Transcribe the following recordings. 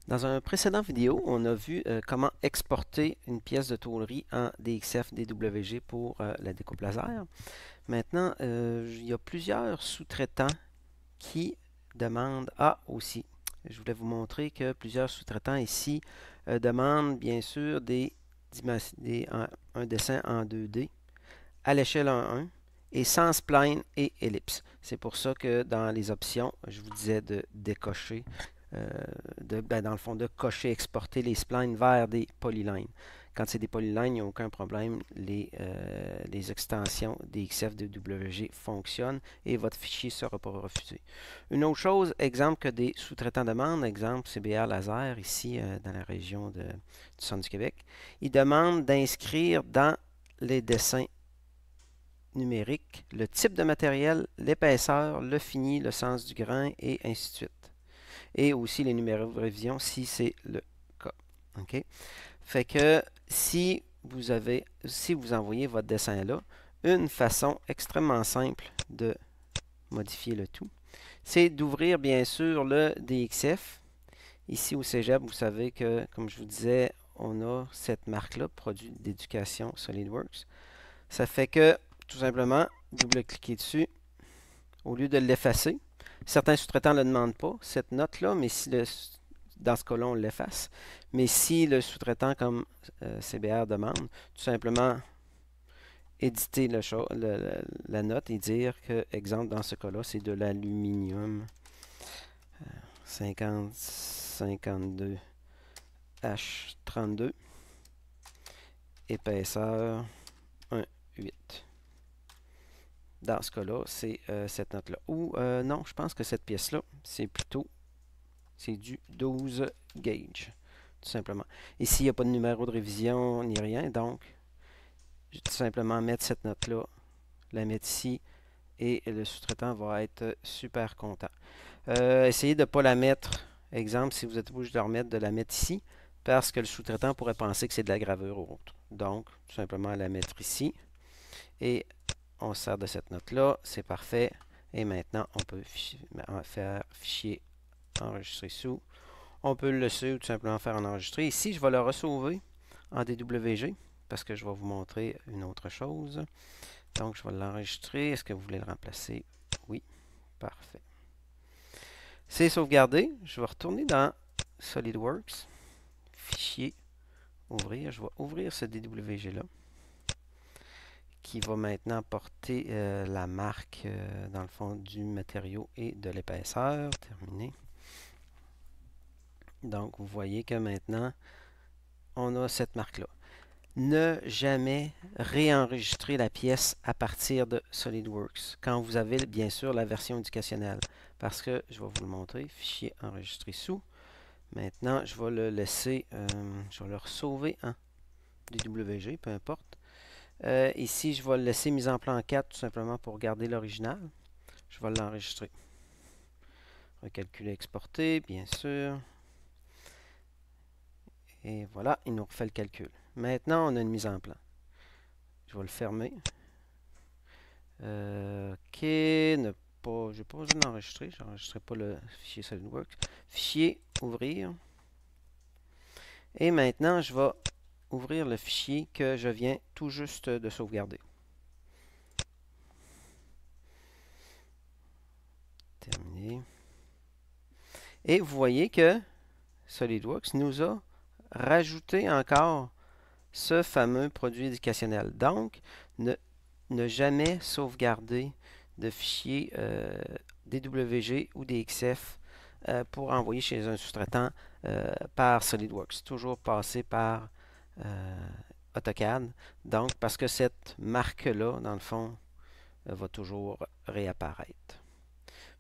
Dans un précédent vidéo, on a vu comment exporter une pièce de tôlerie en DXF DWG pour la découpe laser. Maintenant, il y a plusieurs sous-traitants qui demandent... Ah, aussi, je voulais vous montrer que plusieurs sous-traitants ici demandent bien sûr un dessin en 2D à l'échelle 1:1 et sans spline et ellipse. C'est pour ça que dans les options, je vous disais de décocher dans le fond, de cocher, exporter les splines vers des polylines. Quand c'est des polylines, il n'y a aucun problème. Les extensions des XFWG fonctionnent et votre fichier ne sera pas refusé. Une autre chose, exemple que des sous-traitants demandent, exemple CBR Laser, ici dans la région du centre du Québec, ils demandent d'inscrire dans les dessins numériques le type de matériel, l'épaisseur, le fini, le sens du grain et ainsi de suite et aussi les numéros de révision si c'est le cas. OK? Fait que si vous envoyez votre dessin là, une façon extrêmement simple de modifier le tout, c'est d'ouvrir bien sûr le DXF. Ici au Cégep, vous savez que, comme je vous disais, on a cette marque-là, produit d'éducation SolidWorks. Ça fait que, tout simplement, double-cliquer dessus, au lieu de l'effacer. Certains sous-traitants ne le demandent pas, cette note-là, mais si dans ce cas-là, on l'efface. Mais si le sous-traitant comme CBR demande, tout simplement éditer la note et dire que, exemple, dans ce cas-là, c'est de l'aluminium 5052 H32, épaisseur 1,8. Dans ce cas-là, c'est cette note-là. Ou non, je pense que cette pièce-là, c'est du 12 gauge, tout simplement. Ici, il n'y a pas de numéro de révision ni rien, donc je vais tout simplement mettre cette note-là, la mettre ici, et le sous-traitant va être super content. Essayez de ne pas la mettre, exemple, si vous êtes obligé de la mettre ici, parce que le sous-traitant pourrait penser que c'est de la gravure ou autre. Donc, tout simplement la mettre ici, et on sert de cette note-là, c'est parfait. Et maintenant, on peut faire fichier enregistrer sous. On peut le laisser ou tout simplement faire en enregistrer. Ici, je vais le ressauver en DWG parce que je vais vous montrer une autre chose. Donc, je vais l'enregistrer. Est-ce que vous voulez le remplacer? Oui. Parfait. C'est sauvegardé. Je vais retourner dans SolidWorks. Fichier, ouvrir. Je vais ouvrir ce DWG-là qui va maintenant porter la marque, dans le fond, du matériau et de l'épaisseur. Terminé. Donc, vous voyez que maintenant, on a cette marque-là. Ne jamais réenregistrer la pièce à partir de SolidWorks quand vous avez bien sûr la version éducationnelle. Parce que, je vais vous le montrer, fichier enregistré sous. Maintenant, je vais le laisser, je vais le sauver en DWG, peu importe. Ici, je vais le laisser mise en plan 4 tout simplement pour garder l'original. Je vais l'enregistrer. Recalculer, exporter, bien sûr. Et voilà, il nous refait le calcul. Maintenant, on a une mise en plan. Je vais le fermer. OK, je n'ai pas besoin d'enregistrer. Je n'enregistrerai pas le fichier SolidWorks. Fichier, ouvrir. Et maintenant, je vais ouvrir le fichier que je viens tout juste de sauvegarder. Terminé. Et vous voyez que SolidWorks nous a rajouté encore ce fameux produit éducationnel. Donc, ne jamais sauvegarder de fichiers DWG ou DXF pour envoyer chez un sous-traitant par SolidWorks. Toujours passer par AutoCAD. Donc, parce que cette marque-là, dans le fond, va toujours réapparaître.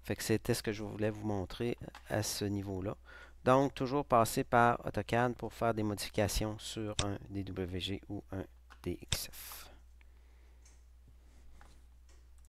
Fait que c'était ce que je voulais vous montrer à ce niveau-là. Donc, toujours passer par AutoCAD pour faire des modifications sur un DWG ou un DXF.